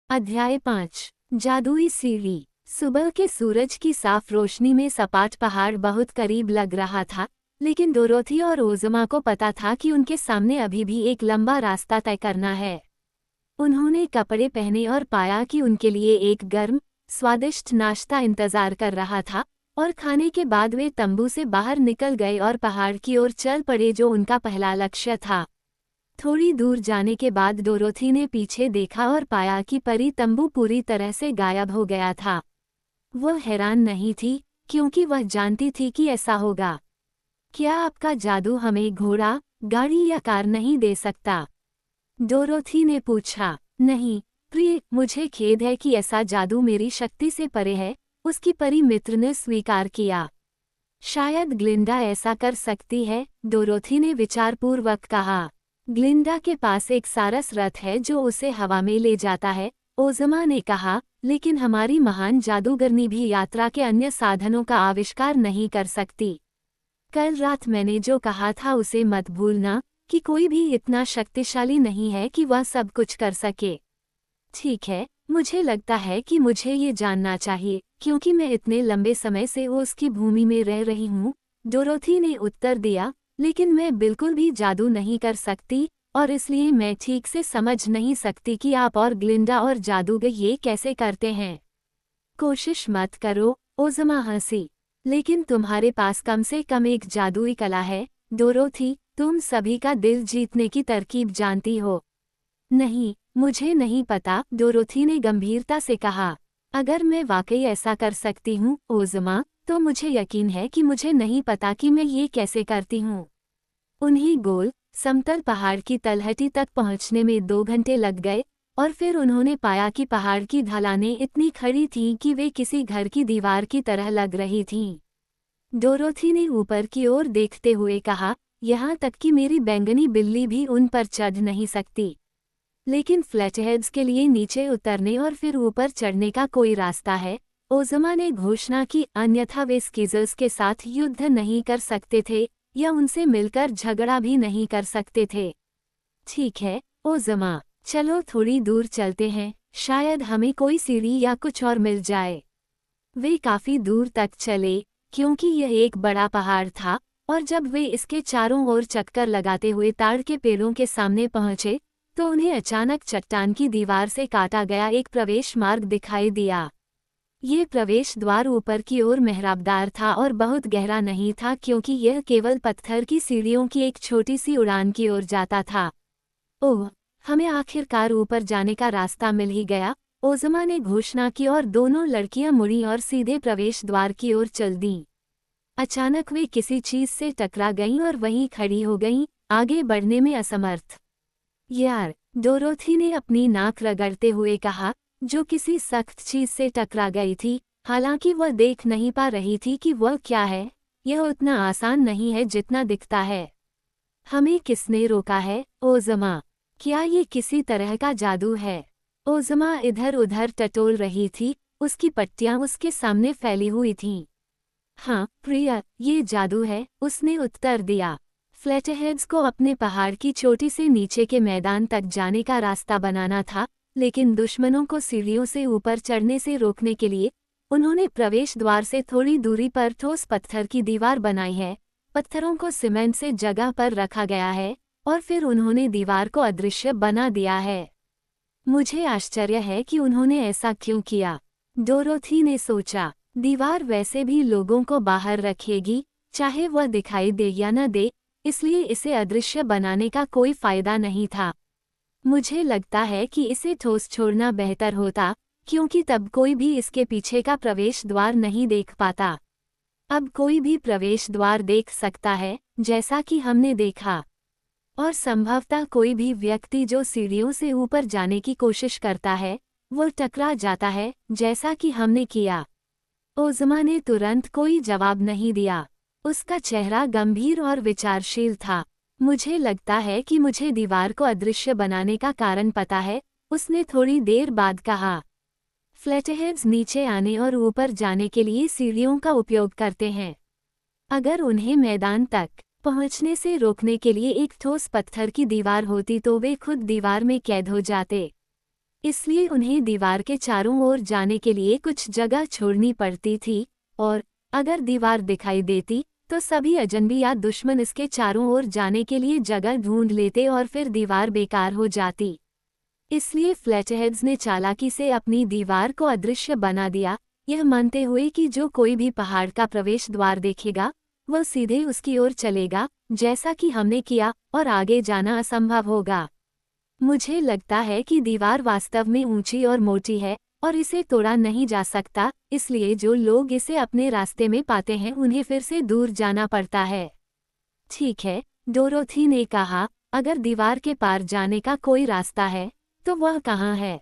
अध्याय 5। जादुई सीढ़ी। सुबह के सूरज की साफ रोशनी में सपाट पहाड़ बहुत करीब लग रहा था, लेकिन डोरोथी और ओज़मा को पता था कि उनके सामने अभी भी एक लंबा रास्ता तय करना है। उन्होंने कपड़े पहने और पाया कि उनके लिए एक गर्म, स्वादिष्ट नाश्ता इंतजार कर रहा था, और खाने के बाद वे तंबू से बाहर निकल गए और पहाड़ की ओर चल पड़े जो उनका पहला लक्ष्य था। थोड़ी दूर जाने के बाद डोरोथी ने पीछे देखा और पाया कि परी तंबू पूरी तरह से गायब हो गया था। वह हैरान नहीं थी, क्योंकि वह जानती थी कि ऐसा होगा। क्या आपका जादू हमें घोड़ा, गाड़ी या कार नहीं दे सकता? डोरोथी ने पूछा। नहीं प्रिय, मुझे खेद है कि ऐसा जादू मेरी शक्ति से परे है, उसकी परी मित्र ने स्वीकार किया। शायद ग्लिंडा ऐसा कर सकती है, डोरोथी ने विचारपूर्वक कहा। ग्लिंडा के पास एक सारस रथ है जो उसे हवा में ले जाता है, ओज़मा ने कहा, लेकिन हमारी महान जादूगरनी भी यात्रा के अन्य साधनों का आविष्कार नहीं कर सकती। कल रात मैंने जो कहा था उसे मत भूलना, कि कोई भी इतना शक्तिशाली नहीं है कि वह सब कुछ कर सके। ठीक है, मुझे लगता है कि मुझे ये जानना चाहिए, क्योंकि मैं इतने लंबे समय से उसकी भूमि में रह रही हूँ, डोरोथी ने उत्तर दिया, लेकिन मैं बिल्कुल भी जादू नहीं कर सकती, और इसलिए मैं ठीक से समझ नहीं सकती कि आप और ग्लिंडा और जादूगर ये कैसे करते हैं। कोशिश मत करो, ओज़मा हंसी। लेकिन तुम्हारे पास कम से कम एक जादुई कला है, डोरोथी, तुम सभी का दिल जीतने की तरकीब जानती हो। नहीं, मुझे नहीं पता, डोरोथी ने गंभीरता से कहा। अगर मैं वाकई ऐसा कर सकती हूँ, ओज़मा, तो मुझे यकीन है कि मुझे नहीं पता कि मैं ये कैसे करती हूँ। उन्हें गोल, समतल पहाड़ की तलहटी तक पहुँचने में 2 घंटे लग गए, और फिर उन्होंने पाया कि पहाड़ की ढलानें इतनी खड़ी थीं कि वे किसी घर की दीवार की तरह लग रही थीं। डोरोथी ने ऊपर की ओर देखते हुए कहा, यहाँ तक कि मेरी बैंगनी बिल्ली भी उन पर चढ़ नहीं सकती। लेकिन फ्लैटहेड्स के लिए नीचे उतरने और फिर ऊपर चढ़ने का कोई रास्ता है, ओज़मा ने घोषणा की, अन्यथा वे स्कीज़र्स के साथ युद्ध नहीं कर सकते थे, या उनसे मिलकर झगड़ा भी नहीं कर सकते थे। ठीक है, ओज़मा, चलो थोड़ी दूर चलते हैं, शायद हमें कोई सीढ़ी या कुछ और मिल जाए। वे काफ़ी दूर तक चले, क्योंकि यह एक बड़ा पहाड़ था, और जब वे इसके चारों ओर चक्कर लगाते हुए ताड़ के पेड़ों के सामने पहुँचे, तो उन्हें अचानक चट्टान की दीवार से काटा गया एक प्रवेश मार्ग दिखाई दिया। ये प्रवेश द्वार ऊपर की ओर मेहराबदार था और बहुत गहरा नहीं था, क्योंकि यह केवल पत्थर की सीढ़ियों की एक छोटी सी उड़ान की ओर जाता था। ओह, हमें आखिरकार ऊपर जाने का रास्ता मिल ही गया, ओज़मा ने घोषणा की, और दोनों लड़कियां मुड़ी और सीधे प्रवेश द्वार की ओर चल दीं। अचानक वे किसी चीज से टकरा गईं और वहीं खड़ी हो गईं, आगे बढ़ने में असमर्थ। यार, डोरोथी ने अपनी नाक रगड़ते हुए कहा, जो किसी सख्त चीज से टकरा गई थी, हालांकि वह देख नहीं पा रही थी कि वह क्या है। यह उतना आसान नहीं है जितना दिखता है। हमें किसने रोका है, ओज़मा? क्या ये किसी तरह का जादू है? ओज़मा इधर उधर टटोल रही थी, उसकी पट्टियां उसके सामने फैली हुई थीं। हाँ प्रिया, ये जादू है, उसने उत्तर दिया। फ्लैटहेड्स को अपने पहाड़ की चोटी से नीचे के मैदान तक जाने का रास्ता बनाना था, लेकिन दुश्मनों को सीढ़ियों से ऊपर चढ़ने से रोकने के लिए उन्होंने प्रवेश द्वार से थोड़ी दूरी पर ठोस पत्थर की दीवार बनाई है। पत्थरों को सीमेंट से जगह पर रखा गया है, और फिर उन्होंने दीवार को अदृश्य बना दिया है। मुझे आश्चर्य है कि उन्होंने ऐसा क्यों किया, डोरोथी ने सोचा। दीवार वैसे भी लोगों को बाहर रखेगी, चाहे वह दिखाई दे या न दे, इसलिए इसे अदृश्य बनाने का कोई फायदा नहीं था। मुझे लगता है कि इसे ठोस छोड़ना बेहतर होता, क्योंकि तब कोई भी इसके पीछे का प्रवेश द्वार नहीं देख पाता। अब कोई भी प्रवेश द्वार देख सकता है, जैसा कि हमने देखा। और संभवतः कोई भी व्यक्ति जो सीढ़ियों से ऊपर जाने की कोशिश करता है, वो टकरा जाता है, जैसा कि हमने किया। ओज़मा ने तुरंत कोई जवाब नहीं दिया। उसका चेहरा गंभीर और विचारशील था। मुझे लगता है कि मुझे दीवार को अदृश्य बनाने का कारण पता है, उसने थोड़ी देर बाद कहा। फ्लैटहेड्स नीचे आने और ऊपर जाने के लिए सीढ़ियों का उपयोग करते हैं। अगर उन्हें मैदान तक पहुंचने से रोकने के लिए एक ठोस पत्थर की दीवार होती तो वे खुद दीवार में कैद हो जाते। इसलिए उन्हें दीवार के चारों ओर जाने के लिए कुछ जगह छोड़नी पड़ती थी, और अगर दीवार दिखाई देती तो सभी अजनबी या दुश्मन इसके चारों ओर जाने के लिए जगह ढूंढ लेते और फिर दीवार बेकार हो जाती। इसलिए फ्लैटहेड्स ने चालाकी से अपनी दीवार को अदृश्य बना दिया, यह मानते हुए कि जो कोई भी पहाड़ का प्रवेश द्वार देखेगा वह सीधे उसकी ओर चलेगा, जैसा कि हमने किया, और आगे जाना असंभव होगा। मुझे लगता है कि दीवार वास्तव में ऊंची और मोटी है और इसे तोड़ा नहीं जा सकता, इसलिए जो लोग इसे अपने रास्ते में पाते हैं उन्हें फिर से दूर जाना पड़ता है। ठीक है, डोरोथी ने कहा, अगर दीवार के पार जाने का कोई रास्ता है तो वह कहाँ है?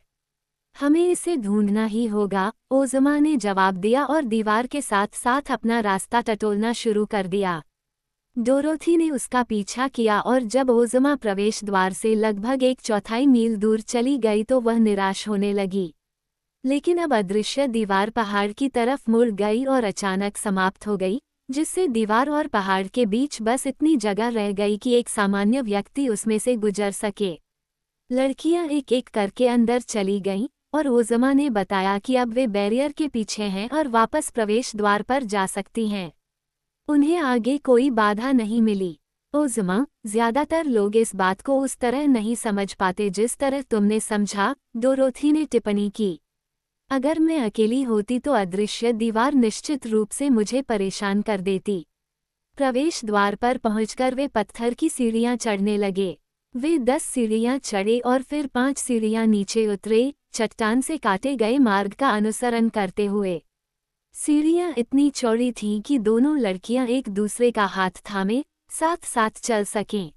हमें इसे ढूंढना ही होगा, ओज़मा ने जवाब दिया और दीवार के साथ साथ अपना रास्ता टटोलना शुरू कर दिया। डोरोथी ने उसका पीछा किया और जब ओज़मा प्रवेश द्वार से लगभग 1/4 मील दूर चली गई तो वह निराश होने लगी। लेकिन अब अदृश्य दीवार पहाड़ की तरफ मुड़ गई और अचानक समाप्त हो गई, जिससे दीवार और पहाड़ के बीच बस इतनी जगह रह गई कि एक सामान्य व्यक्ति उसमें से गुजर सके। लड़कियां एक एक करके अंदर चली गईं और ओज़मा ने बताया कि अब वे बैरियर के पीछे हैं और वापस प्रवेश द्वार पर जा सकती हैं। उन्हें आगे कोई बाधा नहीं मिली। ओज़मा, ज्यादातर लोग इस बात को उस तरह नहीं समझ पाते जिस तरह तुमने समझा, डोरोथी ने टिप्पणी की। अगर मैं अकेली होती तो अदृश्य दीवार निश्चित रूप से मुझे परेशान कर देती। प्रवेश द्वार पर पहुंचकर वे पत्थर की सीढ़ियां चढ़ने लगे। वे 10 सीढ़ियां चढ़े और फिर 5 सीढ़ियां नीचे उतरे, चट्टान से काटे गए मार्ग का अनुसरण करते हुए। सीढ़ियां इतनी चौड़ी थीं कि दोनों लड़कियां एक दूसरे का हाथ थामे साथ साथ चल सकें।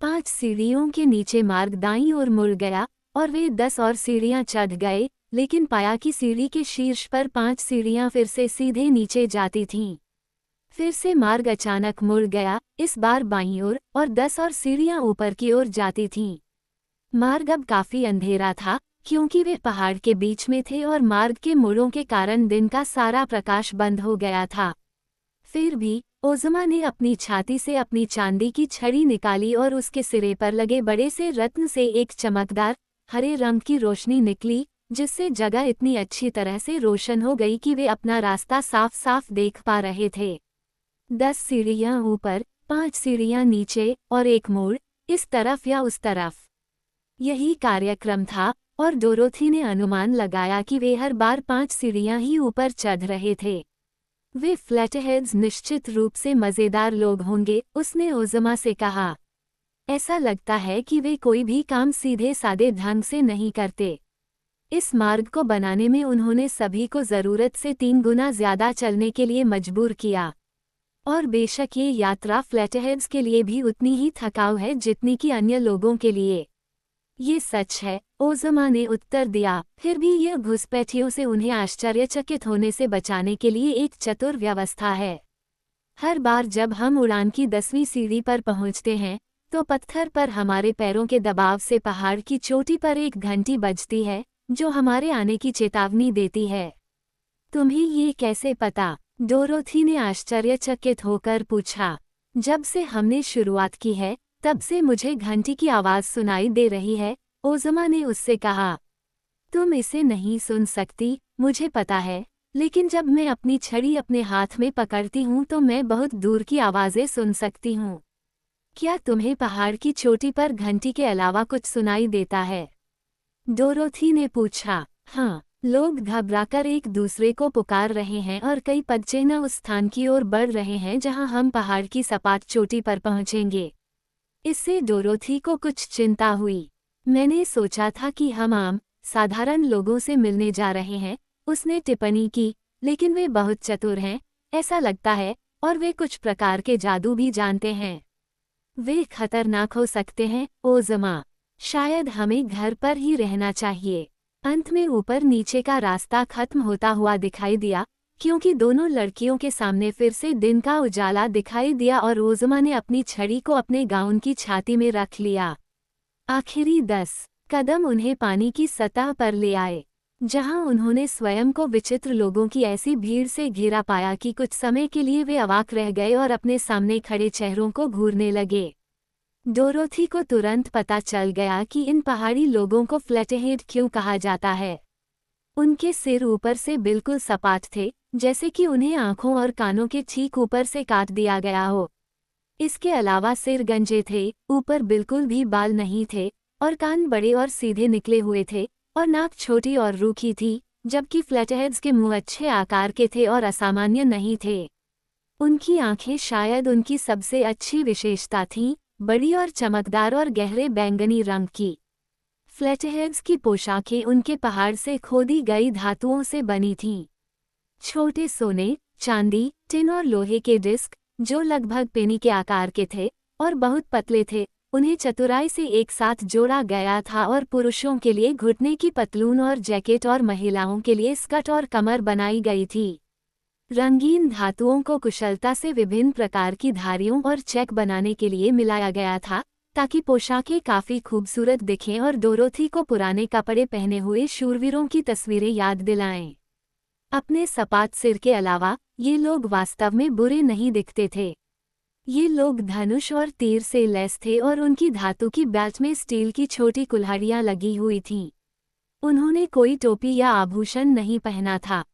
5 सीढ़ियों के नीचे मार्ग दाईं ओर मुड़ गया और वे 10 और सीढ़ियां चढ़ गए, लेकिन पाया कि सीढ़ी के शीर्ष पर 5 सीढ़ियां फिर से सीधे नीचे जाती थीं। फिर से मार्ग अचानक मुड़ गया, इस बार बाईं ओर, और 10 और सीढ़ियां ऊपर की ओर जाती थीं। मार्ग अब काफी अंधेरा था, क्योंकि वे पहाड़ के बीच में थे और मार्ग के मोड़ों के कारण दिन का सारा प्रकाश बंद हो गया था। फिर भी ओज़मा ने अपनी छाती से अपनी चांदी की छड़ी निकाली और उसके सिरे पर लगे बड़े से रत्न से एक चमकदार हरे रंग की रोशनी निकली, जिससे जगह इतनी अच्छी तरह से रोशन हो गई कि वे अपना रास्ता साफ साफ देख पा रहे थे। 10 सीढ़ियां ऊपर, 5 सीढ़ियां नीचे और एक मोड़, इस तरफ या उस तरफ। यही कार्यक्रम था और डोरोथी ने अनुमान लगाया कि वे हर बार 5 सीढ़ियां ही ऊपर चढ़ रहे थे। वे फ्लैटहेड्स निश्चित रूप से मज़ेदार लोग होंगे, उसने ओज़मा से कहा। ऐसा लगता है कि वे कोई भी काम सीधे सादे ढंग से नहीं करते। इस मार्ग को बनाने में उन्होंने सभी को ज़रूरत से 3 गुना ज़्यादा चलने के लिए मजबूर किया। और बेशक ये यात्रा फ्लैटहेड्स के लिए भी उतनी ही थकाऊ है जितनी कि अन्य लोगों के लिए। ये सच है, ओज़मा ने उत्तर दिया, फिर भी यह घुसपैठियों से उन्हें आश्चर्यचकित होने से बचाने के लिए एक चतुर व्यवस्था है। हर बार जब हम उड़ान की 10वीं सीढ़ी पर पहुंचते हैं तो पत्थर पर हमारे पैरों के दबाव से पहाड़ की चोटी पर एक घंटी बजती है, जो हमारे आने की चेतावनी देती है। तुम्हें ये कैसे पता? डोरोथी ने आश्चर्यचकित होकर पूछा। जब से हमने शुरुआत की है तब से मुझे घंटी की आवाज़ सुनाई दे रही है, ओज़मा ने उससे कहा। तुम इसे नहीं सुन सकती, मुझे पता है, लेकिन जब मैं अपनी छड़ी अपने हाथ में पकड़ती हूँ तो मैं बहुत दूर की आवाज़ें सुन सकती हूँ। क्या तुम्हें पहाड़ की चोटी पर घंटी के अलावा कुछ सुनाई देता है? डोरोथी ने पूछा। हाँ, लोग घबराकर एक दूसरे को पुकार रहे हैं और कई पदचिह्न उस स्थान की ओर बढ़ रहे हैं जहां हम पहाड़ की सपाट चोटी पर पहुंचेंगे। इससे डोरोथी को कुछ चिंता हुई। मैंने सोचा था कि हम आम, साधारण लोगों से मिलने जा रहे हैं, उसने टिप्पणी की, लेकिन वे बहुत चतुर हैं, ऐसा लगता है, और वे कुछ प्रकार के जादू भी जानते हैं। वे खतरनाक हो सकते हैं, ओज़मा। शायद हमें घर पर ही रहना चाहिए। अंत में ऊपर नीचे का रास्ता खत्म होता हुआ दिखाई दिया, क्योंकि दोनों लड़कियों के सामने फिर से दिन का उजाला दिखाई दिया और ओज़मा ने अपनी छड़ी को अपने गाउन की छाती में रख लिया। आखिरी 10 कदम उन्हें पानी की सतह पर ले आए, जहां उन्होंने स्वयं को विचित्र लोगों की ऐसी भीड़ से घिरा पाया कि कुछ समय के लिए वे अवाक रह गए और अपने सामने खड़े चेहरों को घूरने लगे। डोरोथी को तुरंत पता चल गया कि इन पहाड़ी लोगों को फ्लैटहेड क्यों कहा जाता है। उनके सिर ऊपर से बिल्कुल सपाट थे, जैसे कि उन्हें आंखों और कानों के ठीक ऊपर से काट दिया गया हो। इसके अलावा सिर गंजे थे, ऊपर बिल्कुल भी बाल नहीं थे, और कान बड़े और सीधे निकले हुए थे, और नाक छोटी और रूखी थी, जबकि फ्लैटहेड्स के मुंह अच्छे आकार के थे और असामान्य नहीं थे। उनकी आंखें शायद उनकी सबसे अच्छी विशेषता थीं, बड़ी और चमकदार और गहरे बैंगनी रंग की। फ्लैटहेड्स की पोशाकें उनके पहाड़ से खोदी गई धातुओं से बनी थीं। छोटे सोने, चांदी, टिन और लोहे के डिस्क, जो लगभग पेनी के आकार के थे और बहुत पतले थे, उन्हें चतुराई से एक साथ जोड़ा गया था और पुरुषों के लिए घुटने की पतलून और जैकेट और महिलाओं के लिए स्कर्ट और कमर बनाई गई थी। रंगीन धातुओं को कुशलता से विभिन्न प्रकार की धारियों और चेक बनाने के लिए मिलाया गया था, ताकि पोशाकें काफी खूबसूरत दिखें और डोरोथी को पुराने कपड़े पहने हुए शूरवीरों की तस्वीरें याद दिलाएं। अपने सपाट सिर के अलावा ये लोग वास्तव में बुरे नहीं दिखते थे। ये लोग धनुष और तीर से लैस थे और उनकी धातु की बेल्ट में स्टील की छोटी कुल्हाड़ियां लगी हुई थीं। उन्होंने कोई टोपी या आभूषण नहीं पहना था।